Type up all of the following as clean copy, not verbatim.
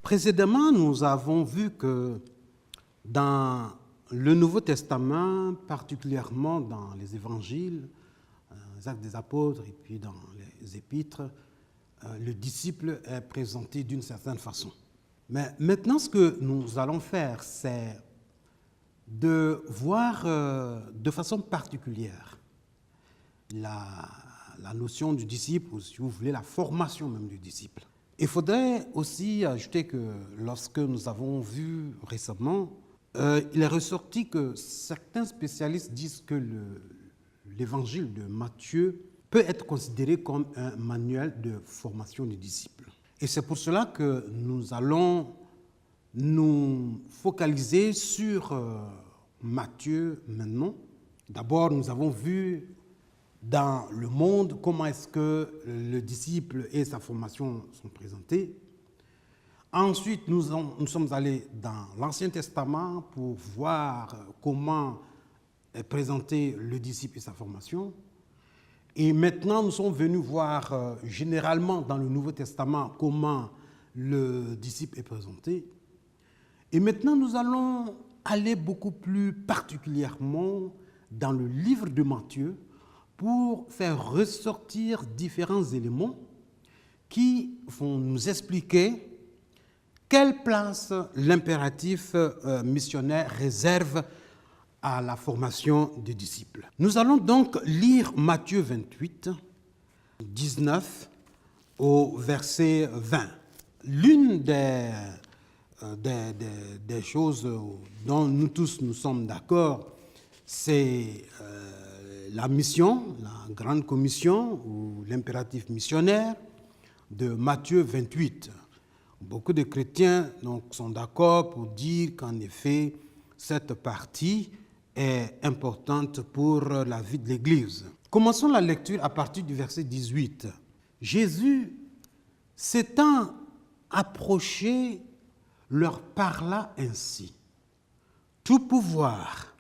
Précédemment, nous avons vu que dans le Nouveau Testament, particulièrement dans les évangiles, les actes des apôtres et puis dans les épîtres, le disciple est présenté d'une certaine façon. Mais maintenant, ce que nous allons faire, c'est de voir de façon particulière la notion du disciple, ou si vous voulez, la formation même du disciple. Il faudrait aussi ajouter que lorsque nous avons vu récemment, il est ressorti que certains spécialistes disent que l'évangile de Matthieu peut être considéré comme un manuel de formation du disciple. Et c'est pour cela que nous allons nous focaliser sur Matthieu maintenant. D'abord, nous avons vu dans le monde comment est-ce que le disciple et sa formation sont présentés. Ensuite, nous sommes allés dans l'Ancien Testament pour voir comment est présenté le disciple et sa formation. Et maintenant, nous sommes venus voir généralement dans le Nouveau Testament comment le disciple est présenté. Et maintenant, nous allons aller beaucoup plus particulièrement dans le livre de Matthieu pour faire ressortir différents éléments qui vont nous expliquer quelle place l'impératif missionnaire réserve à la formation des disciples. Nous allons donc lire Matthieu 28, 19 au verset 20. L'une des choses dont nous tous nous sommes d'accord, c'est la mission, la grande commission ou l'impératif missionnaire de Matthieu 28. Beaucoup de chrétiens donc, sont d'accord pour dire qu'en effet, cette partie est importante pour la vie de l'Église. Commençons la lecture à partir du verset 18. Jésus, s'étant approché, leur parla ainsi. Tout pouvoir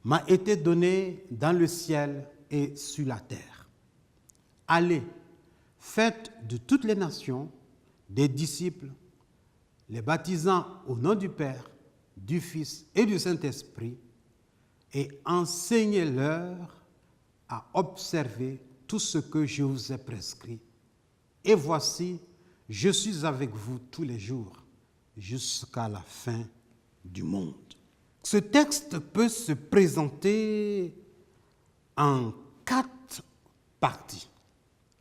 m'a été donné dans le ciel et sur la terre. Allez, faites de toutes les nations des disciples, les baptisant au nom du Père, du Fils et du Saint-Esprit, et enseignez-leur à observer tout ce que je vous ai prescrit. Et voici, je suis avec vous tous les jours, jusqu'à la fin du monde. Ce texte peut se présenter en 4 parties.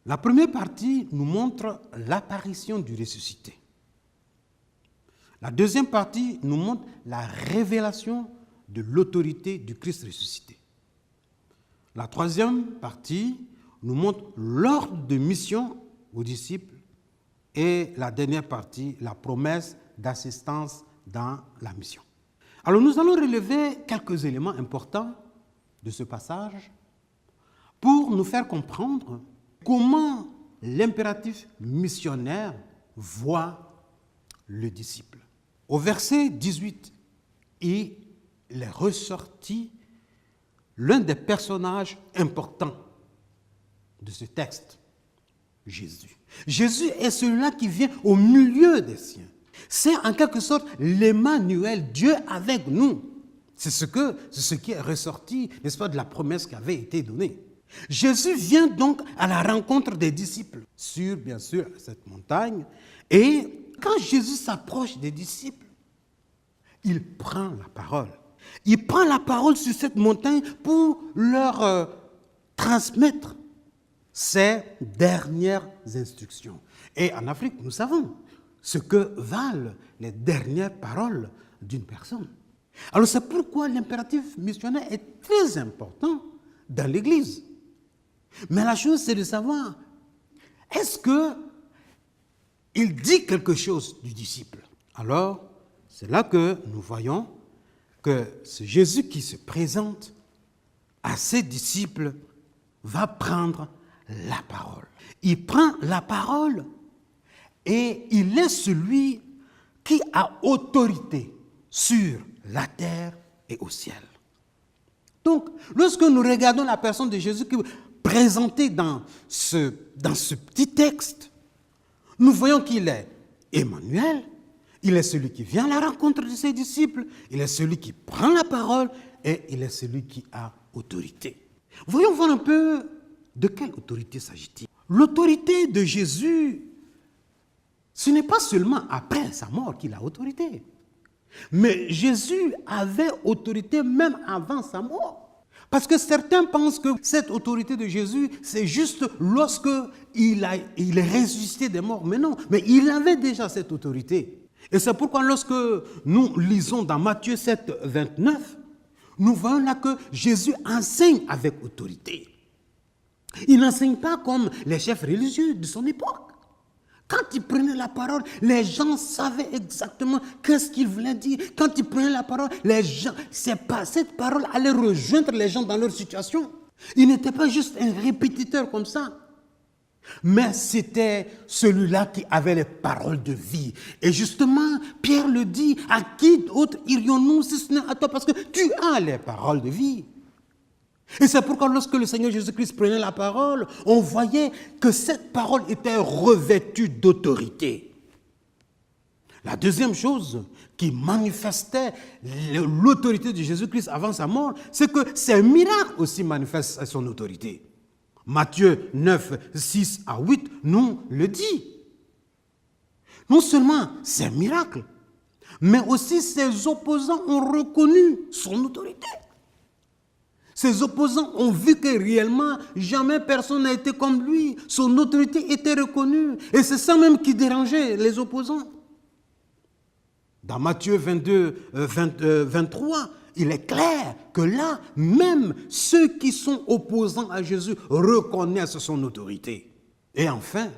La première partie nous montre l'apparition du ressuscité. La deuxième partie nous montre la révélation de l'autorité du Christ ressuscité. La troisième partie nous montre l'ordre de mission aux disciples. Et la dernière partie, la promesse d'assistance dans la mission. Alors nous allons relever quelques éléments importants de ce passage pour nous faire comprendre comment l'impératif missionnaire voit le disciple. Au verset 18, il est ressorti l'un des personnages importants de ce texte, Jésus. Jésus est celui-là qui vient au milieu des siens. C'est en quelque sorte l'Emmanuel, Dieu avec nous. C'est ce qui est ressorti, n'est-ce pas, de la promesse qui avait été donnée. Jésus vient donc à la rencontre des disciples sur, bien sûr, cette montagne. Et quand Jésus s'approche des disciples, il prend la parole. Il prend la parole sur cette montagne pour leur transmettre ses dernières instructions. Et en Afrique, nous savons ce que valent les dernières paroles d'une personne. Alors c'est pourquoi l'impératif missionnaire est très important dans l'Église. Mais la chose, c'est de savoir, est-ce qu'il dit quelque chose du disciple? Alors, c'est là que nous voyons que ce Jésus qui se présente à ses disciples va prendre la parole. Il prend la parole et il est celui qui a autorité sur la terre et au ciel. Donc, lorsque nous regardons la personne de Jésus qui est présentée dans ce petit texte, nous voyons qu'il est Emmanuel, Il est celui qui vient à la rencontre de ses disciples, il est celui qui prend la parole et il est celui qui a autorité. Voyons voir un peu de quelle autorité s'agit-il. L'autorité de Jésus, ce n'est pas seulement après sa mort qu'il a autorité. Mais Jésus avait autorité même avant sa mort. Parce que certains pensent que cette autorité de Jésus, c'est juste lorsque il est ressuscité des morts. Mais non, mais il avait déjà cette autorité. Et c'est pourquoi lorsque nous lisons dans Matthieu 7, 29, nous voyons là que Jésus enseigne avec autorité. Il n'enseigne pas comme les chefs religieux de son époque. Quand il prenait la parole, les gens savaient exactement qu'est-ce qu'il voulait dire. Quand il prenait la parole, cette parole allait rejoindre les gens dans leur situation. Il n'était pas juste un répétiteur comme ça. Mais c'était celui-là qui avait les paroles de vie. Et justement, Pierre le dit, à qui d'autre irions-nous si ce n'est à toi? Parce que tu as les paroles de vie. Et c'est pourquoi lorsque le Seigneur Jésus-Christ prenait la parole, on voyait que cette parole était revêtue d'autorité. La deuxième chose qui manifestait l'autorité de Jésus-Christ avant sa mort, c'est que ses miracles aussi manifestent son autorité. Matthieu 9, 6 à 8 nous le dit. Non seulement ses miracles, mais aussi ses opposants ont reconnu son autorité. Ses opposants ont vu que réellement, jamais personne n'a été comme lui. Son autorité était reconnue. Et c'est ça même qui dérangeait les opposants. Dans Matthieu 22, 23, il est clair que là, même ceux qui sont opposants à Jésus reconnaissent son autorité. Et enfin,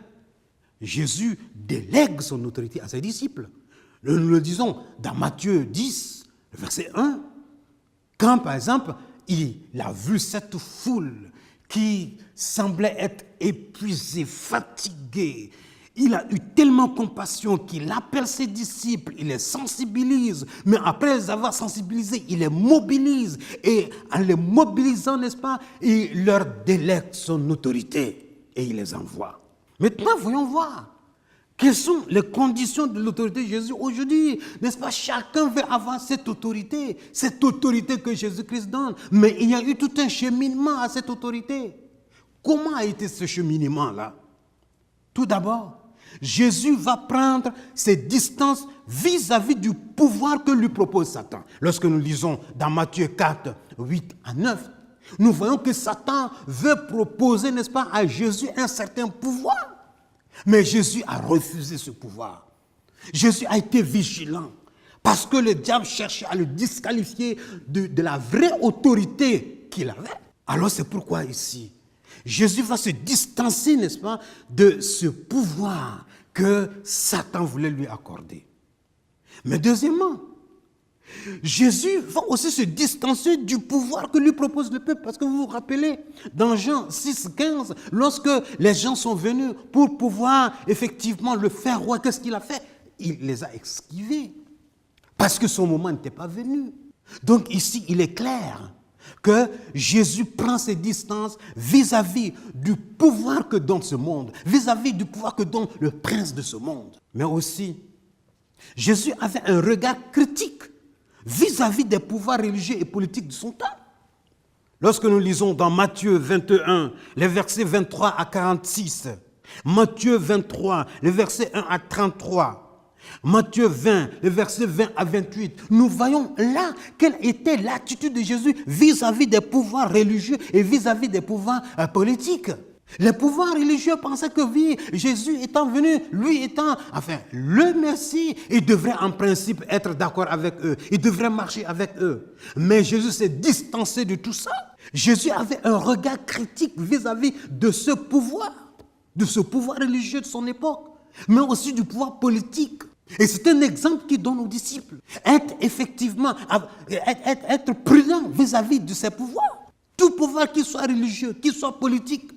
Jésus délègue son autorité à ses disciples. Nous le disons dans Matthieu 10, verset 1. Quand, par exemple, il a vu cette foule qui semblait être épuisée, fatiguée. Il a eu tellement compassion qu'il appelle ses disciples, il les sensibilise. Mais après les avoir sensibilisés, il les mobilise. Et en les mobilisant, n'est-ce pas, il leur délègue son autorité et il les envoie. Maintenant, voyons voir. Quelles sont les conditions de l'autorité de Jésus aujourd'hui? N'est-ce pas? Chacun veut avoir cette autorité que Jésus-Christ donne. Mais il y a eu tout un cheminement à cette autorité. Comment a été ce cheminement-là? Tout d'abord, Jésus va prendre ses distances vis-à-vis du pouvoir que lui propose Satan. Lorsque nous lisons dans Matthieu 4, 8 à 9, nous voyons que Satan veut proposer, n'est-ce pas, à Jésus un certain pouvoir. Mais Jésus a refusé ce pouvoir. Jésus a été vigilant parce que le diable cherchait à le disqualifier de la vraie autorité qu'il avait. Alors c'est pourquoi ici, Jésus va se distancer, n'est-ce pas, de ce pouvoir que Satan voulait lui accorder. Mais deuxièmement, Jésus va aussi se distancer du pouvoir que lui propose le peuple. Parce que vous vous rappelez, dans Jean 6, 15, lorsque les gens sont venus pour pouvoir effectivement le faire roi, qu'est-ce qu'il a fait? Il les a esquivés. Parce que son moment n'était pas venu. Donc ici, il est clair que Jésus prend ses distances vis-à-vis du pouvoir que donne ce monde, vis-à-vis du pouvoir que donne le prince de ce monde. Mais aussi, Jésus avait un regard critique vis-à-vis des pouvoirs religieux et politiques de son temps. Lorsque nous lisons dans Matthieu 21, les versets 23 à 46, Matthieu 23, les versets 1 à 33, Matthieu 20, les versets 20 à 28, nous voyons là quelle était l'attitude de Jésus vis-à-vis des pouvoirs religieux et vis-à-vis des pouvoirs politiques. Les pouvoirs religieux pensaient que oui, Jésus étant venu, lui étant, le Messie, il devrait en principe être d'accord avec eux. Il devrait marcher avec eux. Mais Jésus s'est distancé de tout ça. Jésus avait un regard critique vis-à-vis de ce pouvoir religieux de son époque, mais aussi du pouvoir politique. Et c'est un exemple qu'il donne aux disciples. Être prudent vis-à-vis de ces pouvoirs. Tout pouvoir, qu'il soit religieux, qu'il soit politique,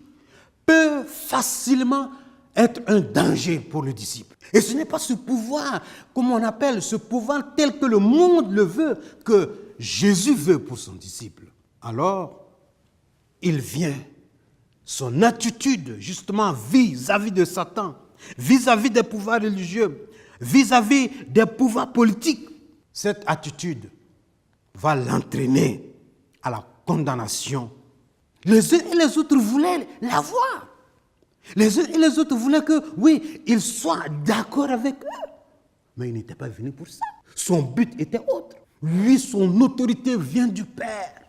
peut facilement être un danger pour le disciple. Et ce n'est pas ce pouvoir, comme on appelle, ce pouvoir tel que le monde le veut, que Jésus veut pour son disciple. Alors, il vient, son attitude justement vis-à-vis de Satan, vis-à-vis des pouvoirs religieux, vis-à-vis des pouvoirs politiques, cette attitude va l'entraîner à la condamnation. Les uns et les autres voulaient la voir. Les uns et les autres voulaient que, oui, il soit d'accord avec eux. Mais il n'était pas venu pour ça. Son but était autre. Lui, son autorité vient du Père.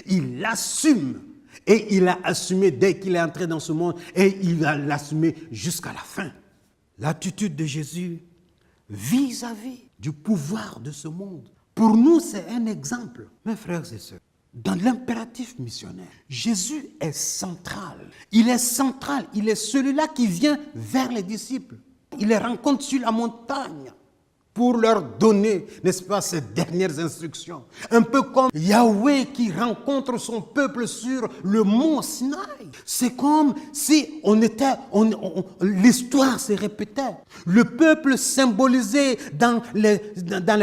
Il l'assume. Et il a assumé dès qu'il est entré dans ce monde. Et il va l'assumer jusqu'à la fin. L'attitude de Jésus vis-à-vis du pouvoir de ce monde. Pour nous, c'est un exemple. Mes frères et sœurs, dans l'impératif missionnaire, Jésus est central. Il est central. Il est celui-là qui vient vers les disciples. Il les rencontre sur la montagne pour leur donner, n'est-ce pas, ces dernières instructions. Un peu comme Yahweh qui rencontre son peuple sur le mont Sinaï. C'est comme si l'histoire se répétait. Le peuple symbolisé dans les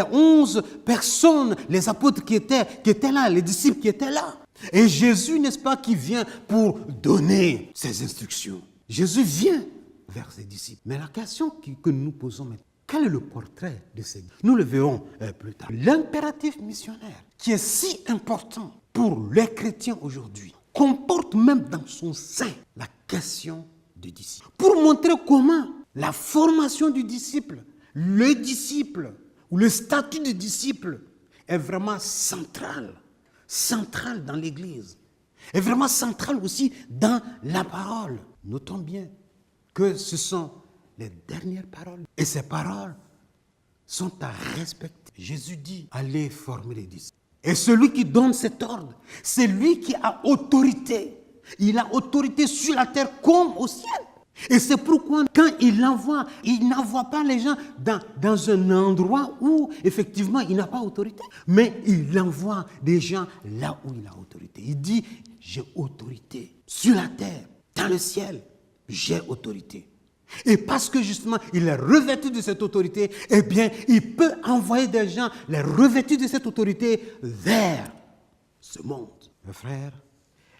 11 personnes, les apôtres qui étaient là, les disciples qui étaient là. Et Jésus, n'est-ce pas, qui vient pour donner ces instructions. Jésus vient vers ses disciples. Mais la question que nous posons maintenant, quel est le portrait de ces disciples? Nous le verrons plus tard. L'impératif missionnaire, qui est si important pour les chrétiens aujourd'hui, comporte même dans son sein la question du disciple. Pour montrer comment la formation du disciple, le disciple, ou le statut du disciple est vraiment central dans l'Église, est vraiment central aussi dans la parole. Notons bien que ce sont les dernières paroles. Et ces paroles sont à respecter. Jésus dit, allez former les disciples. Et celui qui donne cet ordre, c'est lui qui a autorité. Il a autorité sur la terre comme au ciel. Et c'est pourquoi quand il n'envoie pas les gens dans un endroit où effectivement il n'a pas autorité. Mais il envoie des gens là où il a autorité. Il dit, j'ai autorité sur la terre, dans le ciel, j'ai autorité. Et parce que justement, il est revêtu de cette autorité, eh bien, il peut envoyer des gens, les revêtus de cette autorité, vers ce monde. Mes frères,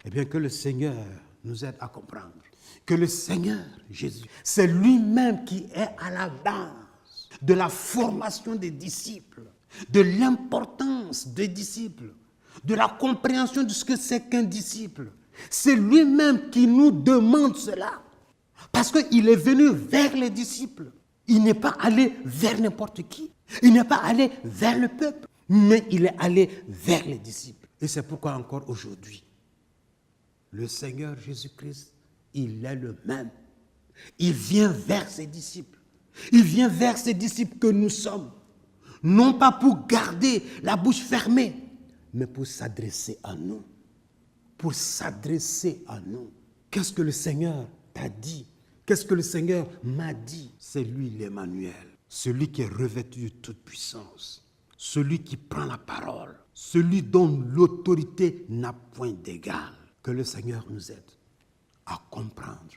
eh bien, que le Seigneur nous aide à comprendre que le Seigneur Jésus, c'est lui-même qui est à la base de la formation des disciples, de l'importance des disciples, de la compréhension de ce que c'est qu'un disciple. C'est lui-même qui nous demande cela. Parce qu'il est venu vers les disciples. Il n'est pas allé vers n'importe qui. Il n'est pas allé vers le peuple. Mais il est allé vers les disciples. Et c'est pourquoi encore aujourd'hui, le Seigneur Jésus-Christ, il est le même. Il vient vers ses disciples. Il vient vers ses disciples que nous sommes. Non pas pour garder la bouche fermée, mais pour s'adresser à nous. Pour s'adresser à nous. Qu'est-ce que le Seigneur t'a dit? Qu'est-ce que le Seigneur m'a dit? C'est lui l'Emmanuel, celui qui est revêtu de toute puissance, celui qui prend la parole, celui dont l'autorité n'a point d'égal. Que le Seigneur nous aide à comprendre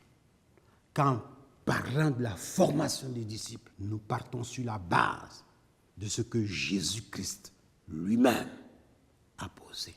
qu'en parlant de la formation des disciples, nous partons sur la base de ce que Jésus-Christ lui-même a posé.